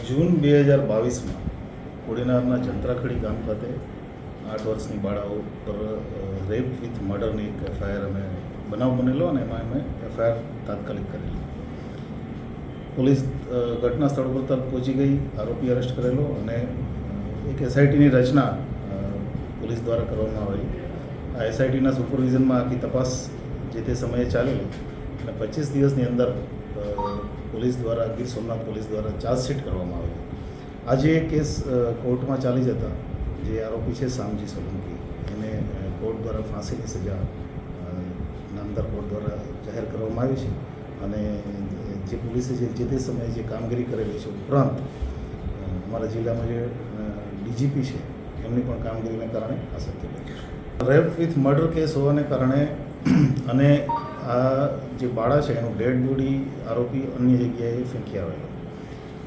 જૂન 2022માં કોડીનારના જંત્રાખડી ગામ ખાતે 8 વર્ષની બાળાઓ પર રેપ વિથ મર્ડરની એક એફઆઈઆર અમે બનાવ બનેલો અને એમાં અમે એફઆઈઆર તાત્કાલિક કરેલી. પોલીસ ઘટના સ્થળ પર તરત પહોંચી ગઈ, આરોપી અરેસ્ટ કરેલો અને એક એસઆઈટીની રચના પોલીસ દ્વારા કરવામાં આવેલી. આ એસઆઈટીના સુપરવિઝનમાં આખી તપાસ જે તે સમયે ચાલેલી અને 25 દિવસની અંદર પોલીસ દ્વારા ગીર સોમનાથ પોલીસ દ્વારા ચાર્જશીટ કરવામાં આવેલી. આજે એ કેસ કોર્ટમાં ચાલી જતા જે આરોપી છે શામજી સોલંકી એને કોર્ટ દ્વારા ફાંસીની સજા નામદાર કોર્ટ દ્વારા જાહેર કરવામાં આવી છે અને જે પોલીસે જે તે સમયે જે કામગીરી કરેલી છે ઉપરાંત અમારા જિલ્લામાં જે ડીજીપી છે એમની પણ કામગીરીને કારણે આ શક્ય બન્યું છે. રેપ વિથ મર્ડર કેસ હોવાને કારણે અને આ જે બાળા છે એનું ડેડ બોડી આરોપી અન્ય જગ્યાએ ફેંકી આવેલો,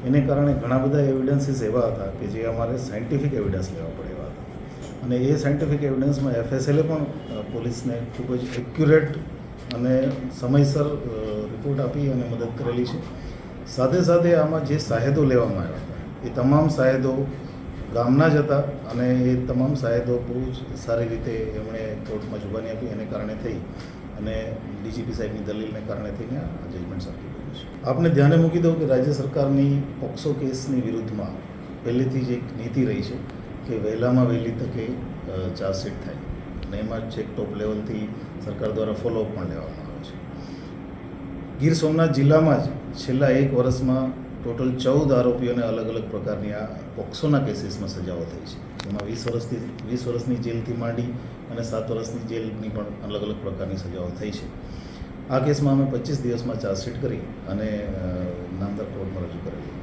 એને કારણે ઘણા બધા એવિડન્સીસ એવા હતા કે જે અમારે સાયન્ટિફિક એવિડન્સ લેવા પડે એવા હતા અને એ સાયન્ટિફિક એવિડન્સમાં એફએસએલે પણ પોલીસને ખૂબ જ એક્યુરેટ અને સમયસર રિપોર્ટ આપી અને મદદ કરેલી છે. સાથે સાથે આમાં જે સાહેદો લેવામાં આવ્યા હતા એ તમામ સાહેદો ગામના જ હતા અને એ તમામ સાહેદો બહુ જ સારી રીતે એમણે કોર્ટમાં જુબાની આપી, એને કારણે થઈ અને ડીજીપી સાહેબની દલીલને કારણે થઈને આ જજમેન્ટ સરકી ગયું છે. આપને ધ્યાને મૂકી દઉં કે રાજ્ય સરકારની પોક્સો કેસની વિરુદ્ધમાં પહેલેથી જ એક નીતિ રહી છે કે વહેલામાં વહેલી તકે ચાર્જશીટ થાય અને એમાં ચેક ટોપ લેવલથી સરકાર દ્વારા ફોલોઅપ પણ લેવામાં આવે છે. ગીર સોમનાથ જિલ્લામાં જ છેલ્લા 1 વર્ષમાં ટોટલ 14 આરોપીઓને અલગ અલગ પ્રકારની આ પોક્સોના કેસીસમાં સજાઓ થઈ છે. એમાં 20 વર્ષની જેલથી માંડી અને 7 વર્ષની જેલની પણ અલગ અલગ પ્રકારની સજાઓ થઈ છે. આ કેસમાં અમે 25 દિવસમાં ચાર્જશીટ કરી અને નામદાર કોર્ટમાં રજૂ કરેલી.